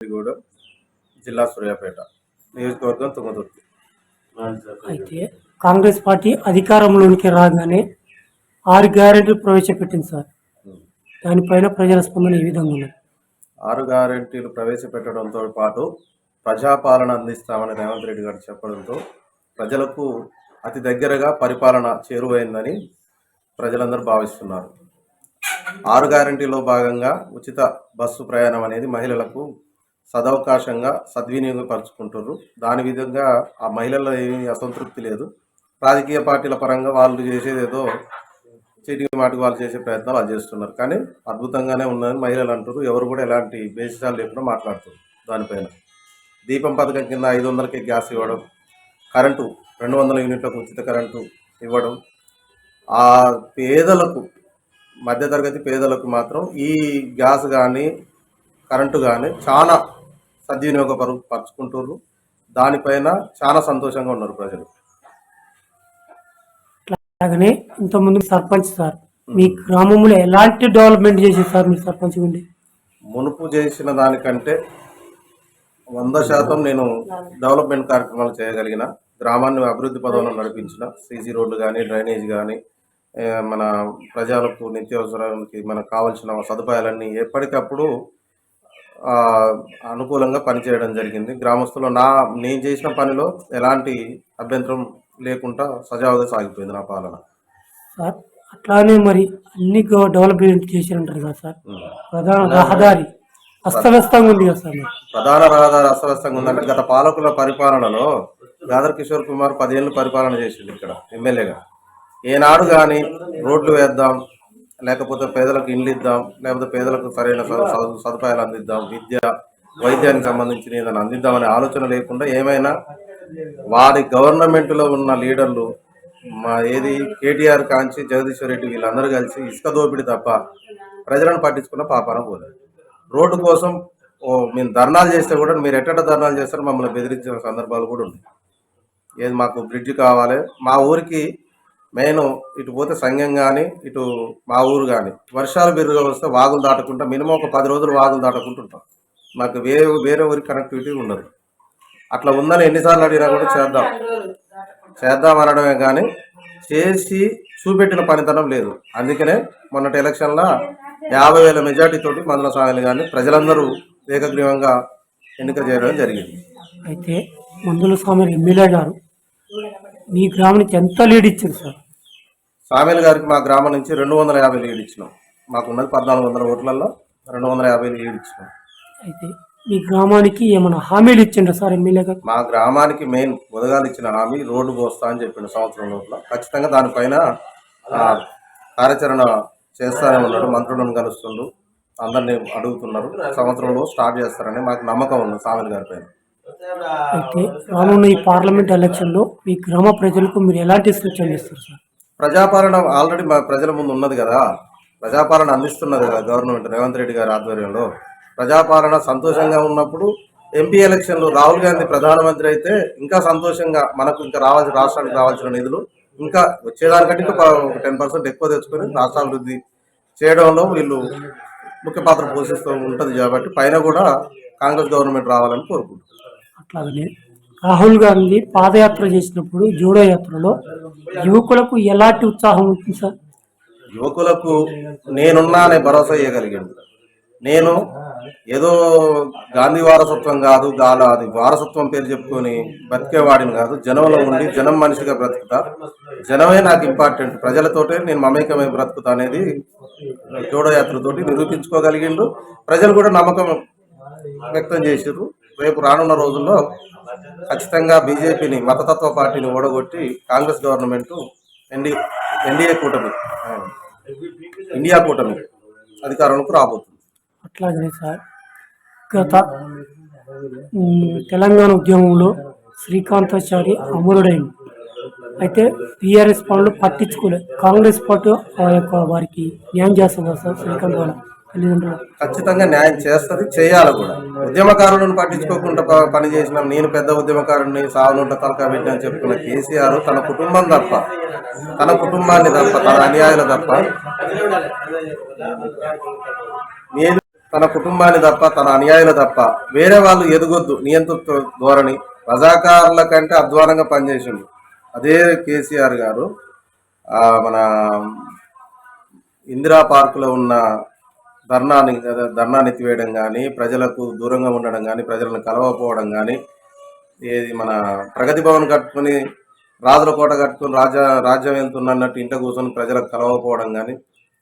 గూడ జిల్లా సూర్యాపేట నియోజకవర్గం తుంగతుర్తి. అయితే కాంగ్రెస్ పార్టీ అధికారంలోనికి రాగానే 6 గ్యారెంటీలు ప్రవేశపెట్టింది సార్. దానిపైన ప్రజల స్పందన ఏ విధంగా ఉన్నది? 6 గ్యారెంటీలు ప్రవేశపెట్టడంతో పాటు ప్రజాపాలన అందిస్తామని రేవంత్ రెడ్డి గారు చెప్పడంతో ప్రజలకు అతి దగ్గరగా పరిపాలన చేరువైందని ప్రజలందరూ భావిస్తున్నారు. 6 గ్యారెంటీలో భాగంగా ఉచిత బస్సు ప్రయాణం అనేది మహిళలకు సదవకాశంగా సద్వినియోగపరుచుకుంటున్నారు. దాని విధంగా ఆ మహిళల్లో ఏమీ అసంతృప్తి లేదు. రాజకీయ పార్టీల పరంగా వాళ్ళు చేసేదేదో చీటికి మాటికి వాళ్ళు చేసే ప్రయత్నాలు వాళ్ళు చేస్తున్నారు. కానీ అద్భుతంగానే ఉన్నదని మహిళలు అంటారు. ఎవరు కూడా ఎలాంటి బేసిసాలు లేకుండా మాట్లాడుతారు. దానిపైన దీపం పథకం కింద 500కే గ్యాస్ ఇవ్వడం, కరెంటు 200 యూనిట్లకు ఉచిత కరెంటు ఇవ్వడం, ఆ పేదలకు మధ్యతరగతి పేదలకు మాత్రం ఈ గ్యాస్ కానీ కరెంటు కానీ చాలా సద్వినియోగపరుచుకుంటున్నారు. దానిపైన చాలా సంతోషంగా ఉన్నారు ప్రజలు. అలాగనే ఇంతకుముందు సర్పంచ్ సార్, మీ గ్రామంలో ఎలాంటి డెవలప్మెంట్ చేసేది సార్ మీరు సర్పంచ్ ఉండి? మునుపు చేసిన దానికంటే 100% నేను డెవలప్మెంట్ కార్యక్రమాలు చేయగలిగిన, గ్రామాన్ని అభివృద్ధి పదంలో నడిపించిన, సీసీ రోడ్లు కానీ డ్రైనేజ్ కానీ మన ప్రజలకు నిత్యావసరానికి మనకు కావాల్సిన సదుపాయాలన్నీ ఎప్పటికప్పుడు అనుకూలంగా పనిచేయడం జరిగింది. గ్రామస్తులు నేను చేసిన పనిలో ఎలాంటి అభ్యంతరం లేకుండా సజావుగా సాగిపోయింది నా పాలన. సార్ అట్లానే మరి అన్ని డెవలప్మెంట్ చేసినట్టు కదా సార్. ప్రధాన రహదారి అస్తవ్యస్తంగా ఉంది కదా సార్. ప్రధాన రహదారి అస్తవ్యస్తంగా ఉందంటే గత పాలకుల పరిపాలనలో గాదర్ కిషోర్ కుమార్ 10 ఏళ్ళు పరిపాలన చేసింది ఇక్కడ ఎమ్మెల్యేగా. ఏనాడు కానీ రోడ్లు వేద్దాం, లేకపోతే పేదలకు ఇండ్లు ఇద్దాం, లేకపోతే పేదలకు సరైన సదుపాయాలు అందిద్దాం, విద్య వైద్యానికి సంబంధించిన ఏదైనా అందిద్దామనే ఆలోచన లేకుండా ఏమైనా వారి గవర్నమెంట్లో ఉన్న లీడర్లు ఏది కేటీఆర్ కాంచి జగదీశ్వర్ రెడ్డి వీళ్ళందరూ కలిసి ఇసుక దోపిడి తప్ప ప్రజలను పట్టించుకున్న పాపాన పోలేదు. రోడ్డు కోసం మేము ధర్నాలు చేస్తే కూడా మీరు ఎట్ట ధర్నాలు చేస్తారో మమ్మల్ని బెదిరించిన సందర్భాలు కూడా ఉన్నాయి. ఏది మాకు బ్రిడ్జ్ కావాలి, మా ఊరికి మెయిన్ ఇటు పోతే సంఘం కానీ ఇటు మా ఊరు కానీ వర్షాలు బిర్రుగా వస్తే వాగులు దాటకుండా మినిమం ఒక 10 రోజులు వాగులు దాటుకుంటుంటాం. మాకు వేరే ఊరికి కనెక్టివిటీ ఉండదు. అట్లా ఉందని ఎన్నిసార్లు అడిగినా కూడా చేద్దాం అనడమే కానీ చేసి చూపెట్టిన పనితనం లేదు. అందుకనే మొన్నటి ఎలక్షన్లో 50,000 మెజార్టీతోటి మందల స్వామిని కానీ ప్రజలందరూ ఏకగ్రీవంగా ఎన్నిక చేయడం జరిగింది. అయితే మందుల స్వామి ఎమ్మెల్యే గారు మీ గ్రామం నుంచి ఎంత లీడ్ ఇచ్చారు సార్? స్వామిల గారికి మా గ్రామం నుంచి 250 లీడ్ ఇచ్చినాం. మాకున్నది 1400 ఓట్లలో 250 లీడ్ ఇచ్చినాం. అయితే మీ గ్రామానికి ఏమైనా హామీలు ఇచ్చిండ్రు సార్ ఎమ్మెల్యే గారు? మా గ్రామానికి మెయిన్ మొదగాలు ఇచ్చిన హామీ రోడ్డు పోస్తా అని చెప్పిన సంవత్సరం లోపల ఖచ్చితంగా దానిపైన కార్యాచరణ చేస్తానే ఉన్నాడు. మంత్రులను కలుస్తుండు, అందరినీ అడుగుతున్నారు. సంవత్సరంలో స్టార్ట్ చేస్తారని మాకు నమ్మకం ఉంది స్వామిల గారి పైన. అయితే రానున్న ఈ పార్లమెంట్ ఎలక్షన్లో మీ గ్రామ ప్రజలకు మీరు ఎలాంటి సూచనలు ఇస్తారు సార్? ప్రజాపాలన ఆల్రెడీ మా ప్రజల ముందు ఉన్నది కదా, ప్రజాపాలన అందిస్తున్నది కదా గవర్నమెంట్ రేవంత్ రెడ్డి గారి ఆధ్వర్యంలో. ప్రజాపాలన సంతోషంగా ఉన్నప్పుడు ఎంపీ ఎలక్షన్లు రాహుల్ గాంధీ ప్రధానమంత్రి అయితే ఇంకా సంతోషంగా మనకు ఇంకా రాష్ట్రానికి రావాల్సిన నిధులు ఇంకా వచ్చేదానికంటే ఇంకా 10% ఎక్కువ తెచ్చుకొని రాష్ట్రాభివృద్ధి చేయడంలో వీళ్ళు ముఖ్య పాత్ర పోషిస్తూ ఉంటుంది. కాబట్టి పైన కూడా కాంగ్రెస్ గవర్నమెంట్ రావాలని కోరుకుంటున్నారు. అట్లాగనే రాహుల్ గాంధీ పాదయాత్ర చేసినప్పుడు జోడో యాత్రలో యువకులకు ఎలాంటి ఉత్సాహం ఉంటుంది సార్? యువకులకు నేనున్నా అనే భరోసా ఇవ్వగలిగాను. నేను ఏదో గాంధీ వారసత్వం కాదు, అది వారసత్వం పేరు చెప్పుకొని బతికేవాడిని కాదు. జనంలో ఉండి జనం మనిషిగా బ్రతుకుతా, జనమే నాకు ఇంపార్టెంట్, ప్రజలతోటే నేను మమేకమై బ్రతుకుతా అనేది జోడో యాత్రతోటి నిరూపించుకోగలిగిండు. ప్రజలు కూడా నమ్మకం వ్యక్తం చేసారు. రేపు రానున్న రోజుల్లో ఖచ్చితంగా బీజేపీని మతతత్వ పార్టీని ఓడగొట్టి కాంగ్రెస్ గవర్నమెంట్ ఇండియా కూటమి అధికారంలోకి రాబోతుంది. అట్లాగనే సార్ గత తెలంగాణ ఉద్యమంలో శ్రీకాంతాచారి అమరుడైంది. అయితే టీఆర్ఎస్ పనులు పట్టించుకోలేదు. కాంగ్రెస్ పార్టీ వారికి న్యాయం చేస్తుంది సార్ శ్రీకాంత్ వాళ్ళ తల్లిదండ్రులు? ఖచ్చితంగా న్యాయం చేస్తుంది, చేయాలి కూడా. ఉద్యమకారులను పట్టించుకోకుండా పనిచేసిన నేను పెద్ద ఉద్యమకారుని సాగునుంట తలకా పెట్టని చెప్పుకున్న కేసీఆర్ తన కుటుంబం తప్ప, తన కుటుంబాన్ని తప్ప, తన అన్యాయాలు తప్ప తన కుటుంబాన్ని తప్ప, తన అనుయాయులు తప్ప వేరే వాళ్ళు ఎదగొద్దు నియంతృత్వ ధోరణి, రజాకారుల కంటే అధ్వానంగా పనిచేసిండు. అదే కేసీఆర్ గారు మన ఇందిరా పార్కులో ఉన్న ధర్నాన్ని ఎత్తివేయడం కానీ, ప్రజలకు దూరంగా ఉండడం కానీ, ప్రజలను కలవకపోవడం కానీ, ఏది మన ప్రగతి భవన్ కట్టుకుని రాజుల కోట కట్టుకుని రాజ్యం వెళ్తున్నట్టు ఇంట కూర్చొని ప్రజలకు కలవకపోవడం కానీ,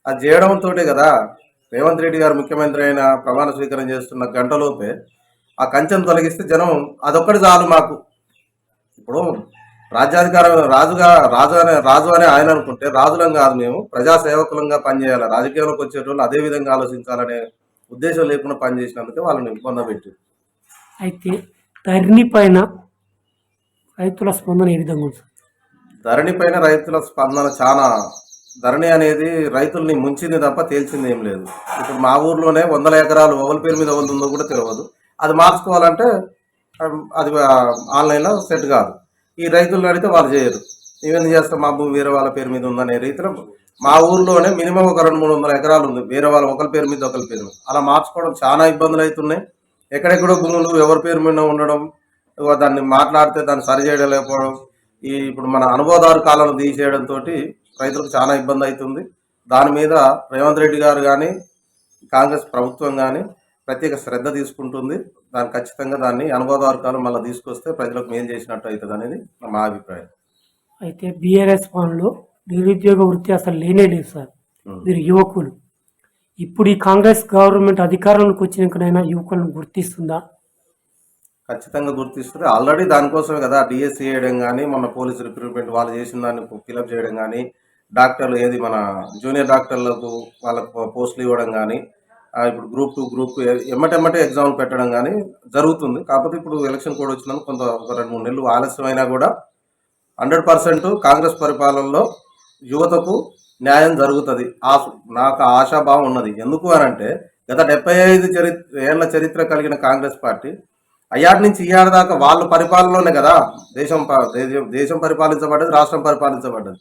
అది చేయడంతో కదా రేవంత్ రెడ్డి గారు ముఖ్యమంత్రి అయిన ప్రమాణ స్వీకారం చేస్తున్న గంటలోపే ఆ కంచెను తొలగిస్తే జనం అదొక్కటి చాలు మాకు. ఇప్పుడు రాజ్యాధికారం రాజు అనే ఆయన అనుకుంటే రాజులం కాదు, మేము ప్రజాసేవకులంగా పనిచేయాలి, రాజకీయంలోకి వచ్చేటోళ్ళు అదే విధంగా ఆలోచించాలనే ఉద్దేశం లేకుండా పనిచేసినందుకే వాళ్ళని పొందబెట్టి. అయితే ధరణి పైన రైతుల స్పందన ఏ విధంగా ఉంది? ధరణి పైన రైతుల స్పందన చాలా. ధరణి అనేది రైతుల్ని ముంచింది తప్ప తేల్చింది ఏం లేదు. ఇప్పుడు మా ఊర్లోనే 100 ఎకరాలు ఎవరి పేరు మీద ఎవరు ఉందో కూడా తెలియదు. అది మార్చుకోవాలంటే అది ఆన్లైన్లో సెట్ కాదు. ఈ రైతులను అడిగితే వాళ్ళు చేయరు. ఇవన్నీ చేస్తాం, మా భూమి వేరే వాళ్ళ పేరు మీద ఉందనే రీతిలో మా ఊర్లోనే మినిమం ఒక 200-300 ఎకరాలు ఉంది, వేరే వాళ్ళ ఒకరి పేరు మీద ఒకరి పేరు మీద. అలా మార్చుకోవడం చాలా ఇబ్బందులు అవుతున్నాయి. ఎక్కడెక్కడో భూములు ఎవరి పేరు మీద ఉండడం, దాన్ని మాట్లాడితే దాన్ని సరిచేయడం లేకపోవడం, ఇప్పుడు మన అనుభవదారు కాలను తీసేయడంతో రైతులకు చాలా ఇబ్బంది అవుతుంది. దాని మీద రేవంత్ రెడ్డి గారు కానీ కాంగ్రెస్ ప్రభుత్వం కానీ ప్రత్యేక శ్రద్ధ తీసుకుంటుంది. దాన్ని ఖచ్చితంగా దాన్ని అనుభవదారు కాలం మళ్ళీ తీసుకొస్తే ప్రజలకు మేలు చేసినట్టు అవుతుంది అనేది మా అభిప్రాయం. అయితే బీఆర్ఎస్ పాలనలో నిరుద్యోగ వృత్తి అసలు లేనే లేదు సార్. మీరు యువకులు ఇప్పుడు ఈ కాంగ్రెస్ గవర్నమెంట్ అధికారంలోకి వచ్చినాకనైనా యువకులను గుర్తిస్తుందా? ఖచ్చితంగా గుర్తిస్తుంది. ఆల్రెడీ దానికోసమే కదా డిఎస్సి చేయడం కానీ, మొన్న పోలీసు రిక్రూట్మెంట్ వాళ్ళు చేసిన దాన్ని ఫిలప్ చేయడం కానీ, డాక్టర్లు ఏది మన జూనియర్ డాక్టర్లకు వాళ్ళకు పోస్టులు ఇవ్వడం కానీ, ఇప్పుడు గ్రూప్ 2 గ్రూప్ ఎమ్మటెమ్మటే ఎగ్జామ్ పెట్టడం కానీ జరుగుతుంది. కాకపోతే ఇప్పుడు ఎలక్షన్ కోడ్ వచ్చినందుకు కొంత ఒక 2-3 నెలలు ఆలస్యమైనా కూడా 100% కాంగ్రెస్ పరిపాలనలో యువతకు న్యాయం జరుగుతుంది. నాకు ఆశాభావం ఉన్నది. ఎందుకు అనంటే గత 75 ఏళ్ల చరిత్ర కలిగిన కాంగ్రెస్ పార్టీ అయ్యాటి నుంచి ఇయ్యాడి దాకా వాళ్ళ పరిపాలనలోనే కదా దేశం పరిపాలించబడ్డది, రాష్ట్రం పరిపాలించబడ్డది.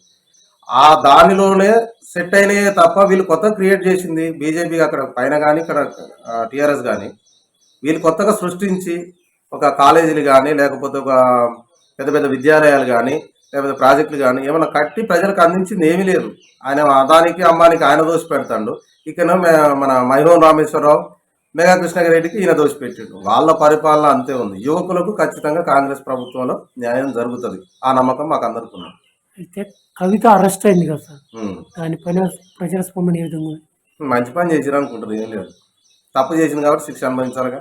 ఆ దానిలోనే సెట్ అయినాయే తప్ప వీళ్ళు కొత్తగా క్రియేట్ చేసింది బీజేపీ అక్కడ పైన కానీ ఇక్కడ టీఆర్ఎస్ కానీ వీళ్ళు కొత్తగా సృష్టించి ఒక కాలేజీలు కానీ, లేకపోతే ఒక పెద్ద పెద్ద విద్యాలయాలు కానీ, లేకపోతే ప్రాజెక్టులు కానీ ఏమైనా కట్టి ప్రజలకు అందించింది ఏమీ లేదు. ఆయన అదానికి అంబానికి ఆయన దోషి పెడతాడు. ఇక్కడ మన మైహోన్ రామేశ్వరరావు, మెగా కృష్ణగిరెడ్డికి ఈయన దోషి పెట్టిండు. వాళ్ళ పరిపాలన అంతే ఉంది. యువకులకు ఖచ్చితంగా కాంగ్రెస్ ప్రభుత్వంలో న్యాయం జరుగుతుంది. ఆ నమ్మకం మాకు అందరికీ ఉంది. అయితే కవిత అరెస్ట్ అయింది కదా సార్, దానిపైన ప్రజల స్పందన ఏ విధంగా? మంచి పని చేసిరు అనుకుంటారు, ఏం లేదు. తప్పు చేసింది కాబట్టి శిక్ష అనుభవించాలిగా.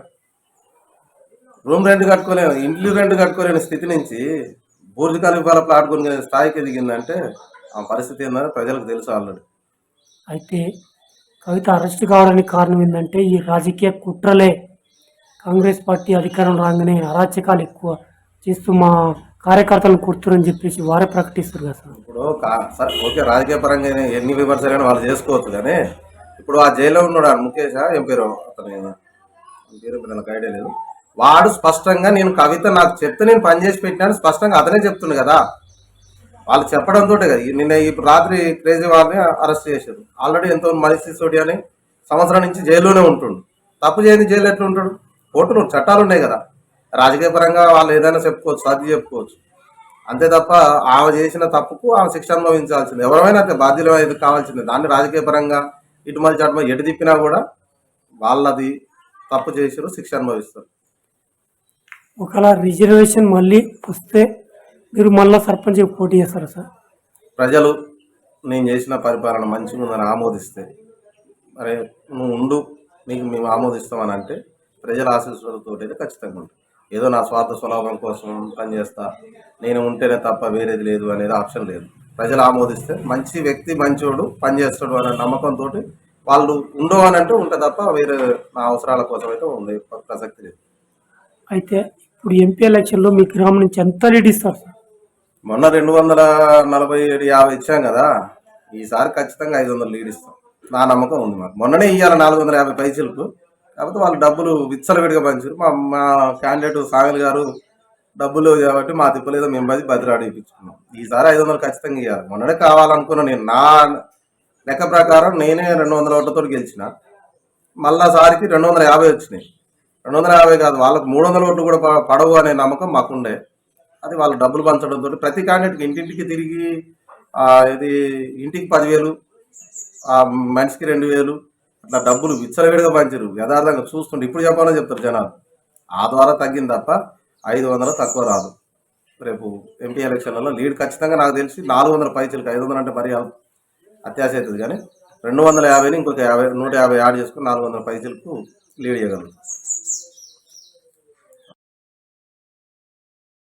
రూమ్ రెంట్ కట్టుకోలేను, ఇంట్లో రెంట్ కట్టుకోలేని స్థితి నుంచి బూర్జు ఖలీఫాల ప్లాట్ కొనుక్కునే స్థాయికి ఎదిగిందంటే ఆ పరిస్థితి ఏందని ప్రజలకు తెలుసు ఆల్రెడీ. అయితే కవిత అరెస్ట్ కావడానికి కారణం ఏంటంటే ఈ రాజకీయ కుట్రలే. కాంగ్రెస్ పార్టీ అధికారం రాగానే అరాచకాలు ఎక్కువ చేస్తూ మా కార్యకర్తలను కుడుతురని చెప్పేసి వారే ప్రకటిస్తారు కదా సార్. ఇప్పుడు సరే ఓకే, రాజకీయ పరంగా ఎన్ని విమర్శలైనా వాళ్ళు చేసుకోవచ్చు. కానీ ఇప్పుడు ఆ జైల్లో ఉన్నాడు ముఖేష్, ఏం పేరు అతని పేరు నాకు ఐడియా లేదు. వాడు స్పష్టంగా నేను కవిత నాకు చెప్తే నేను పనిచేసి పెట్టినాను స్పష్టంగా అతనే చెప్తుండు కదా. వాళ్ళు చెప్పడంతో కదా నిన్న ఇప్పుడు రాత్రి క్రేజీ వారిని అరెస్ట్ చేశారు. ఆల్రెడీ ఎంతో మనిషి సోడి అని సంవత్సరం నుంచి జైల్లోనే ఉంటుండు. తప్పు చేయని జైలు ఎట్లా ఉంటాడు? కోర్టులు చట్టాలు ఉన్నాయి కదా. రాజకీయ పరంగా వాళ్ళు ఏదైనా చెప్పుకోవచ్చు, సాధ్యం చెప్పుకోవచ్చు. అంతే తప్ప ఆమె చేసిన తప్పుకు ఆమె శిక్ష అనుభవించాల్సింది. ఎవరైనా అయితే బాధ్యులు అయితే కావాల్సిందే. దాన్ని రాజకీయ పరంగా ఇటు మళ్ళీ చట్టం ఎటు తిప్పినా కూడా వాళ్ళది తప్పు చేసారు, శిక్ష అనుభవిస్తారు. ఒకవేళ రిజర్వేషన్ మళ్ళీ వస్తే మీరు మళ్ళీ సర్పంచ్ పోటీ చేస్తారా సార్? ప్రజలు నేను చేసిన పరిపాలన మంచిగా ఉందని ఆమోదిస్తే, మరి నువ్వు ఉండు నీకు మేము ఆమోదిస్తామని అంటే ప్రజల ఆశీస్సులతో అయితే ఖచ్చితంగా ఉంటుంది. ఏదో నా స్వార్థ స్వలాభం కోసం పనిచేస్తా, నేను ఉంటేనే తప్ప వేరేది లేదు అనేది ఆప్షన్ లేదు. ప్రజలు ఆమోదిస్తే మంచి వ్యక్తి మంచోడు పనిచేస్తాడు అనే నమ్మకంతో వాళ్ళు ఉండవు అని అంటే ఉంటే తప్ప వేరే నా అవసరాల కోసం అయితే ఉండే ప్రసక్తి లేదు. అయితే ఇప్పుడు ఎంపీ ఎలక్షన్లో మీ గ్రామం నుంచి ఎంత లీడ్ ఇస్తారు సార్? మొన్న 247-50 ఇచ్చాం కదా, ఈసారి ఖచ్చితంగా 500 లీడ్ ఇస్తాం. నా నమ్మకం ఉంది మాకు. మొన్ననే ఇవ్వాలి 450 పైసలకు, కాకపోతే వాళ్ళు డబ్బులు విచ్చలవిడిగా పంచారు. మా క్యాండిడేట్ సాగల్ గారు డబ్బులు కాబట్టి మా తిప్పలేదో మేము బదిలాడి ఇప్పించుకున్నాం. ఈసారి 500 ఖచ్చితంగా ఇవ్వాలి. మొన్ననే కావాలనుకున్నా నేను. నా లెక్క ప్రకారం నేనే 200 ఓట్లతో గెలిచిన. మళ్ళా సారికి 250 వచ్చినాయి. 250 కాదు, వాళ్ళకు 300 ఓట్లు కూడా పడవు అనే నమ్మకం మాకుండే. అది వాళ్ళు డబ్బులు పంచడంతో ప్రతి క్యాండిడేట్కి ఇంటింటికి తిరిగి ఇది ఇంటికి 10,000, మనిషికి 2,000 అట్లా డబ్బులు విచ్చలవిడిగా పంచారు. యథార్థంగా చూస్తుంటే ఇప్పుడు చెప్పాలని చెప్తారు జనాలు. ఆ ద్వారా తగ్గింది తప్ప 500 తక్కువ రాదు. రేపు ఎంపీ ఎలక్షన్లలో లీడ్ ఖచ్చితంగా నాకు తెలిసి 400 పైచలకు, 500 అంటే మరీ అత్యాశ అవుతుంది, కానీ 250ని ఇంకొక 50, 150 యాడ్ చేసుకుని 400 పైచలకు లీడ్ చేయగలరు.